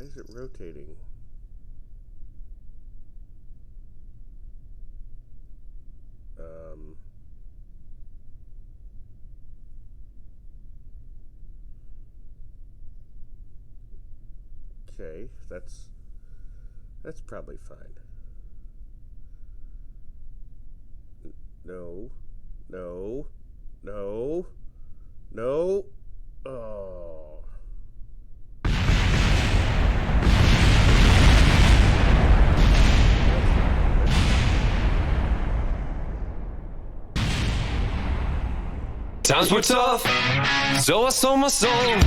is it rotating? Okay, that's probably fine. No, no, no, no. Oh. Times were tough, so I sold my soul. And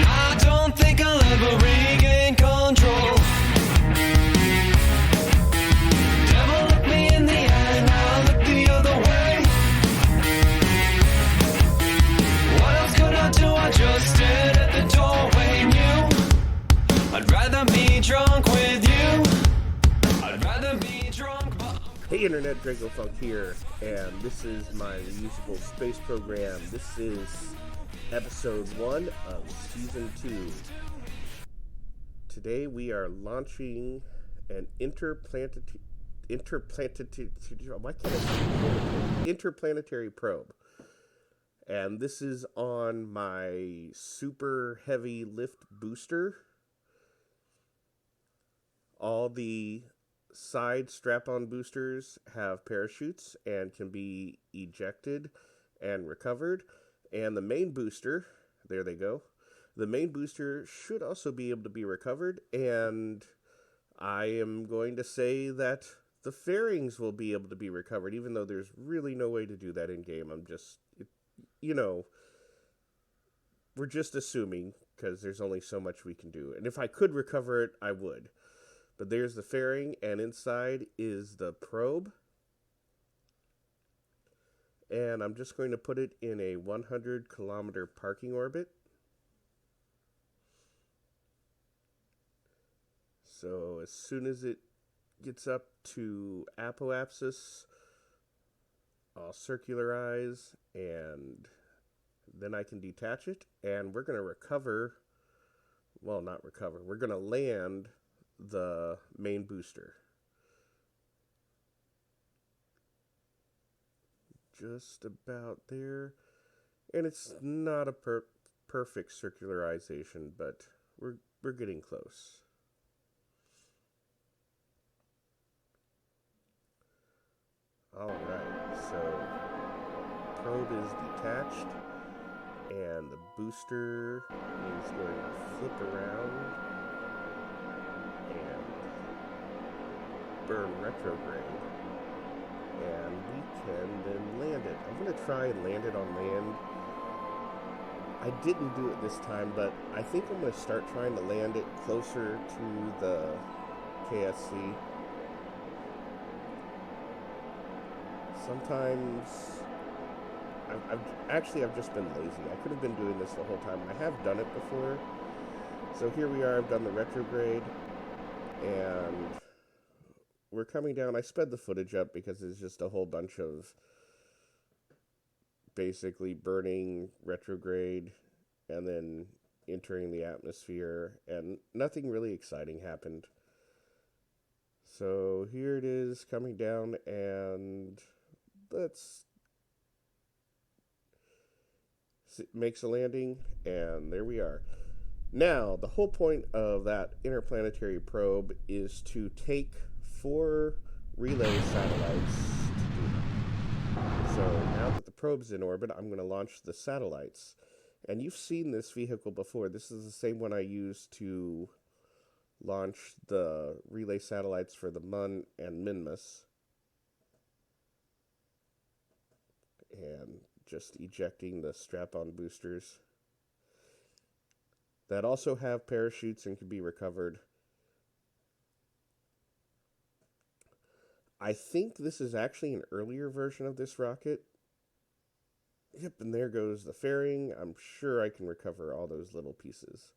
I don't think I'll ever regain control. Devil looked me in the eye, now I look the other way. What else could I do? I just stood at the doorway and knew I'd rather be drunk with you. I'd rather be drunk, but Hey Internet, Dracofunk here, and this is my Reusable Space Program. This is episode 1 of season 2. Today we are launching an interplanetary probe. And this is on my super heavy lift booster. All the side strap-on boosters have parachutes and can be ejected and recovered. And the main booster, there they go. The main booster should also be able to be recovered. And I am going to say that the fairings will be able to be recovered, even though there's really no way to do that in-game. We're just assuming, because there's only so much we can do. And if I could recover it, I would. But there's the fairing, and inside is the probe. And I'm just going to put it in a 100-kilometer parking orbit. So as soon as it gets up to apoapsis, I'll circularize, and then I can detach it. And we're going to recover, well, not recover, we're going to land the main booster. Just about there. And it's not a perfect circularization, but we're getting close. Alright, so probe is detached, and the booster is going to flip around and burn retrograde, and we can then land it. I'm going to try and land it on land. I didn't do it this time, but I think I'm going to start trying to land it closer to the KSC. Sometimes I've just been lazy. I could have been doing this the whole time. I have done it before. So here we are. I've done the retrograde, and we're coming down. I sped the footage up because it's just a whole bunch of basically burning retrograde and then entering the atmosphere, and nothing really exciting happened. So here it is coming down, and let's makes a landing, and there we are. Now, the whole point of that interplanetary probe is to take 4 relay satellites to do that. So now that the probe's in orbit, I'm going to launch the satellites. And you've seen this vehicle before. This is the same one I used to launch the relay satellites for the MUN and Minmus. And just ejecting the strap-on boosters that also have parachutes and can be recovered. I think this is actually an earlier version of this rocket. Yep, and there goes the fairing. I'm sure I can recover all those little pieces.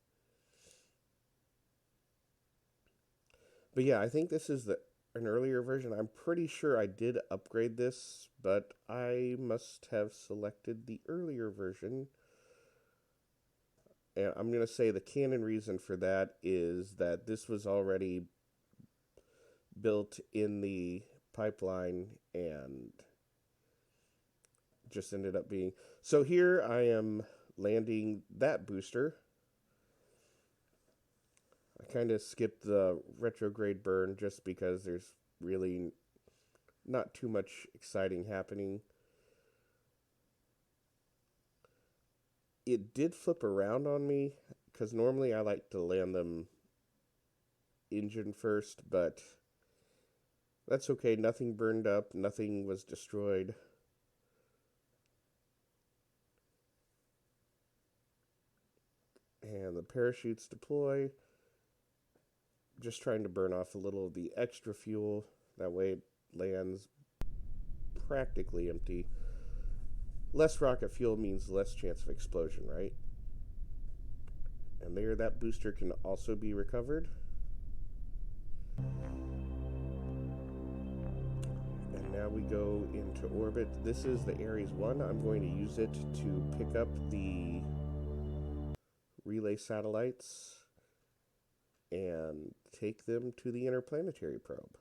But yeah, I think this is an earlier version. I'm pretty sure I did upgrade this, but I must have selected the earlier version. And I'm going to say the canon reason for that is that this was already built in the pipeline and just ended up being. So here I am landing that booster. I kind of skipped the retrograde burn just because there's really not too much exciting happening. It did flip around on me because normally I like to land them engine first, but that's okay. Nothing burned up, nothing was destroyed. And the parachutes deploy. Just trying to burn off a little of the extra fuel. That way it lands practically empty. Less rocket fuel means less chance of explosion, right? And there, that booster can also be recovered. And now we go into orbit. This is the Ares 1. I'm going to use it to pick up the relay satellites and take them to the Interplanetary Probe.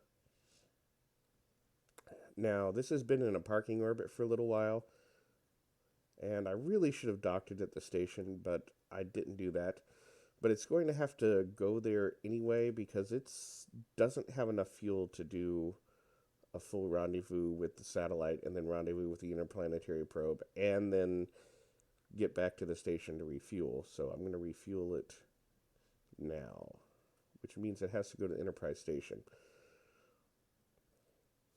Now, this has been in a parking orbit for a little while, and I really should have docked it at the station, but I didn't do that. But it's going to have to go there anyway because it doesn't have enough fuel to do a full rendezvous with the satellite and then rendezvous with the Interplanetary Probe and then get back to the station to refuel. So I'm going to refuel it now, which means it has to go to Enterprise Station.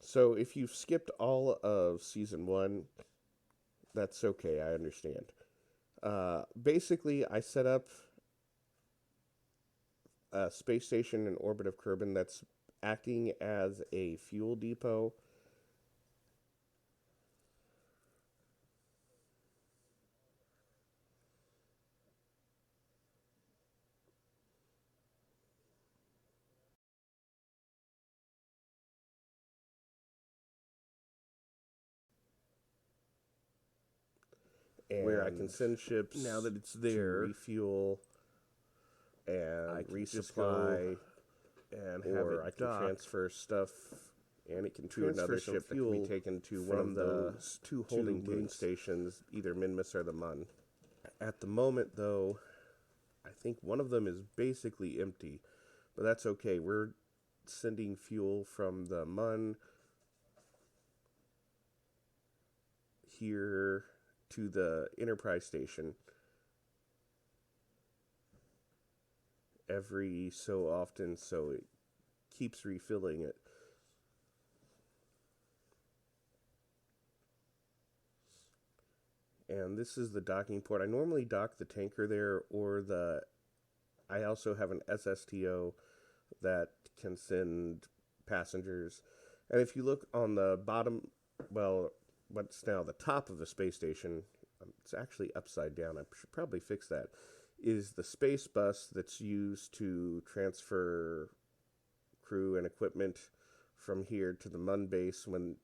So if you've skipped all of Season 1, that's okay, I understand. Basically, I set up a space station in orbit of Kerbin that's acting as a fuel depot. And where I can send ships now that it's there to refuel and resupply, and have it I can transfer stuff, and it can transfer another ship that can be taken to one of those two holding moon stations, either Minmus or the Mun. At the moment, though, I think one of them is basically empty, but that's okay. We're sending fuel from the Mun here to the Enterprise Station every so often, so it keeps refilling it. And this is the docking port. I normally dock the tanker there, or I also have an SSTO that can send passengers. And if you look on the bottom, well, what's now the top of the space station, it's actually upside down, I should probably fix that, is the space bus that's used to transfer crew and equipment from here to the Mun base when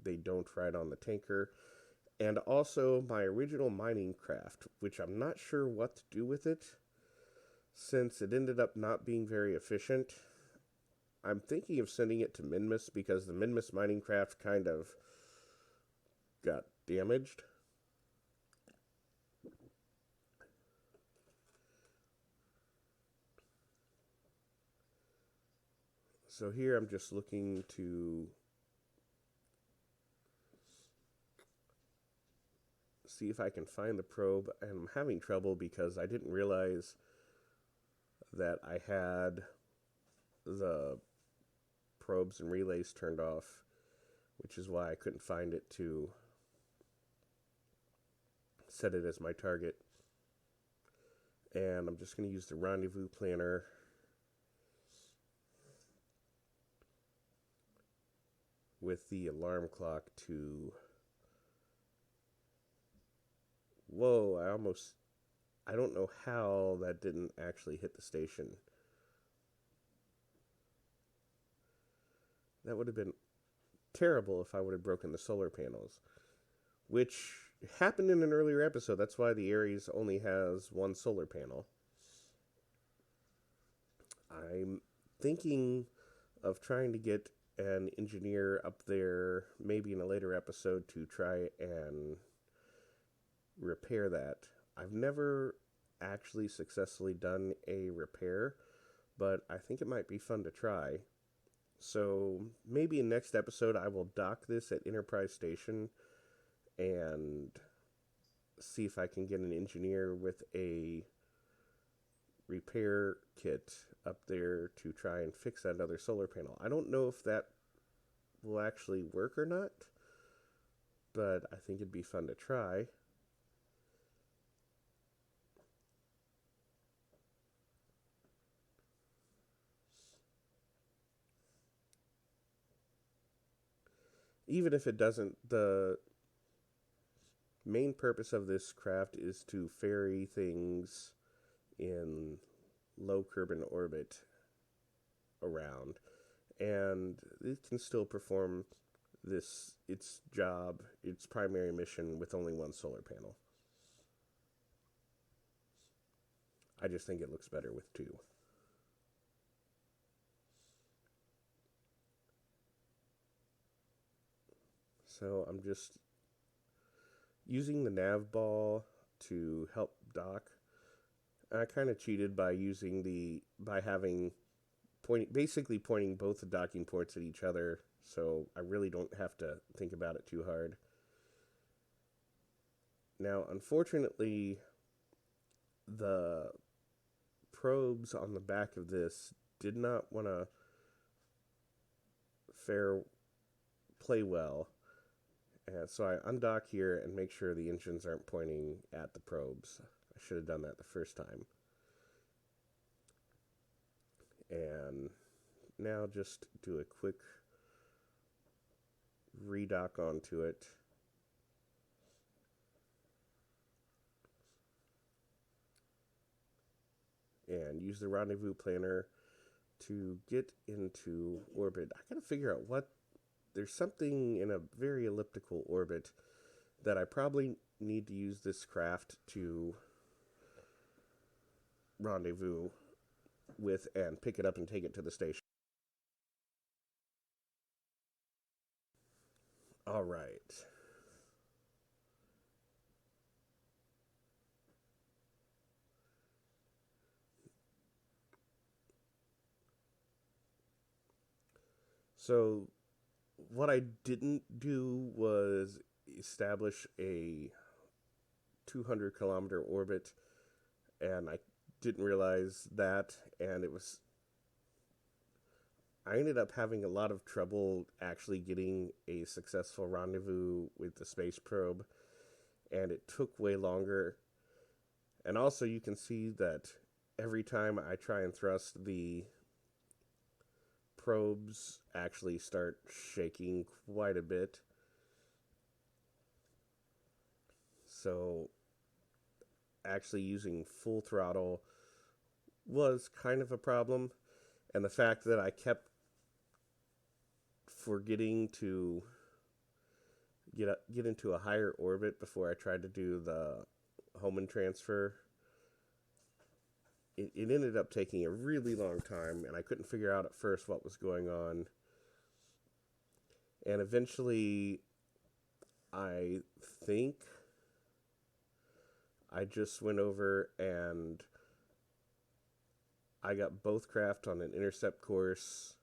they don't ride on the tanker. And also my original mining craft, which I'm not sure what to do with it, since it ended up not being very efficient. I'm thinking of sending it to Minmus, because the Minmus mining craft kind of got damaged. So here I'm just looking to see if I can find the probe, and I'm having trouble because I didn't realize that I had the probes and relays turned off, which is why I couldn't find it to set it as my target. And I'm just going to use the rendezvous planner with the alarm clock to... Whoa, I don't know how that didn't actually hit the station. That would have been terrible if I would have broken the solar panels, which happened in an earlier episode. That's why the Ares only has one solar panel. I'm thinking of trying to get an engineer up there, maybe in a later episode, to try and repair that. I've never actually successfully done a repair, but I think it might be fun to try. So maybe in next episode I will dock this at Enterprise Station and see if I can get an engineer with a repair kit up there to try and fix that other solar panel. I don't know if that will actually work or not, but I think it'd be fun to try. Even if it doesn't, the main purpose of this craft is to ferry things in low Kerbin orbit around, and it can still perform its job, its primary mission, with only one solar panel. I just think it looks better with two. So I'm just using the nav ball to help dock. I kind of cheated by having basically pointing both the docking ports at each other, so I really don't have to think about it too hard. Now, unfortunately, the probes on the back of this did not want to play well, and so I undock here and make sure the engines aren't pointing at the probes. I should have done that the first time. And now just do a quick redock onto it. And use the rendezvous planner to get into orbit. I gotta figure out there's something in a very elliptical orbit that I probably need to use this craft to rendezvous with and pick it up and take it to the station. All right. So what I didn't do was establish a 200-kilometer orbit, and I didn't realize that, and I ended up having a lot of trouble actually getting a successful rendezvous with the space probe, and it took way longer. And also you can see that every time I try and thrust, the probes actually start shaking quite a bit. So actually using full throttle was kind of a problem, and the fact that I kept forgetting to get into a higher orbit before I tried to do the Hohmann transfer, it ended up taking a really long time, and I couldn't figure out at first what was going on. And eventually, I think I just went over and I got both craft on an intercept course.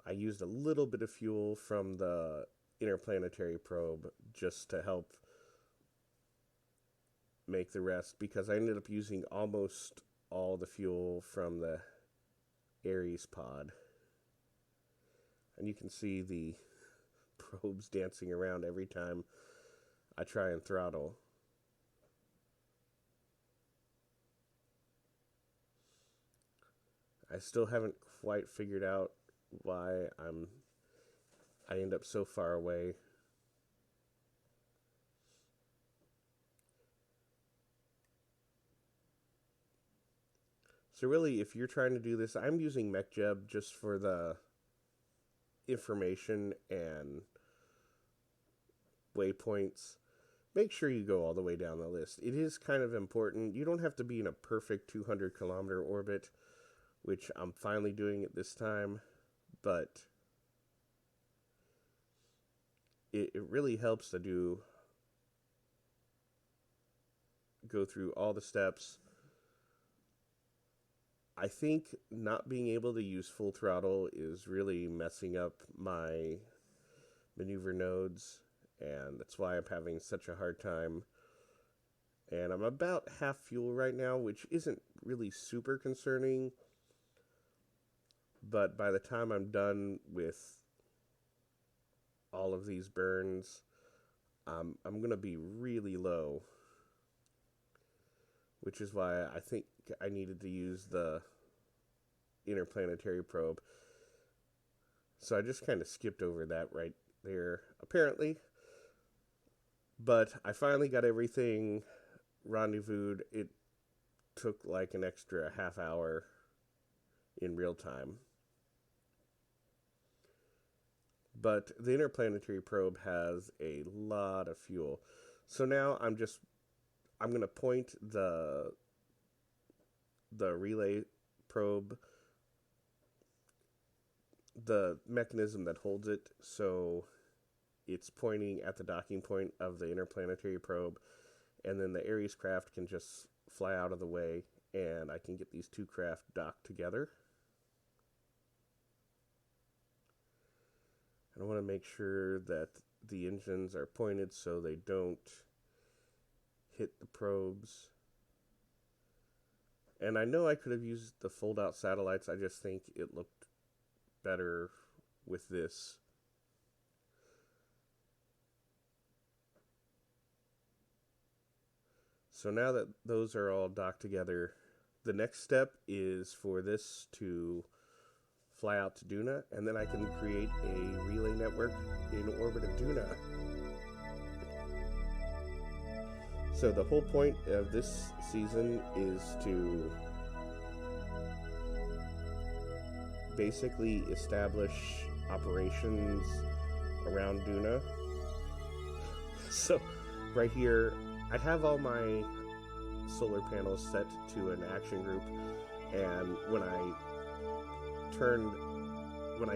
I used a little bit of fuel from the Interplanetary Probe just to help make the rest, because I ended up using almost all the fuel from the Ares pod. And you can see the probes dancing around every time I try and throttle. I still haven't quite figured out why I end up so far away. So really, if you're trying to do this, I'm using MechJeb just for the information and waypoints, make sure you go all the way down the list. It is kind of important. You don't have to be in a perfect 200-kilometer orbit, which I'm finally doing at this time, but it really helps to go through all the steps. I think not being able to use full throttle is really messing up my maneuver nodes, and that's why I'm having such a hard time. And I'm about half fuel right now, which isn't really super concerning, but by the time I'm done with all of these burns, I'm going to be really low, which is why I think I needed to use the Interplanetary Probe. So I just kind of skipped over that right there, apparently. But I finally got everything rendezvoused. It took like an extra half hour in real time. But the Interplanetary Probe has a lot of fuel. So now I'm going to point the relay probe, the mechanism that holds it, so it's pointing at the docking point of the Interplanetary Probe, and then the Ares craft can just fly out of the way, and I can get these two craft docked together. And I want to make sure that the engines are pointed so they don't hit the probes. And I know I could have used the fold-out satellites. I just think it looked better with this. So now that those are all docked together, the next step is for this to fly out to Duna, and then I can create a relay network in orbit of Duna. So the whole point of this season is to basically establish operations around Duna. So right here, I have all my solar panels set to an action group, and when I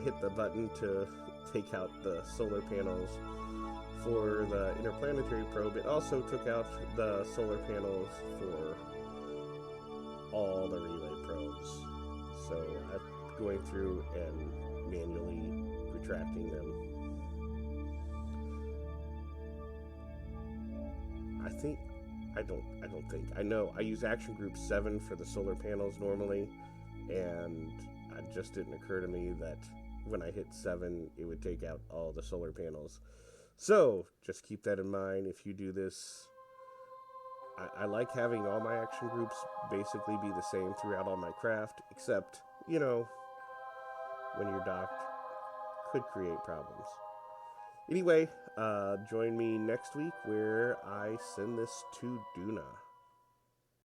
hit the button to take out the solar panels for the Interplanetary Probe, it also took out the solar panels for all the relay probes. So I'm going through and manually retracting them. I know I use action group 7 for the solar panels normally, and it just didn't occur to me that when I hit 7 it would take out all the solar panels. So just keep that in mind if you do this. I like having all my action groups basically be the same throughout all my craft, except, when you're docked, could create problems. Anyway, join me next week where I send this to Duna.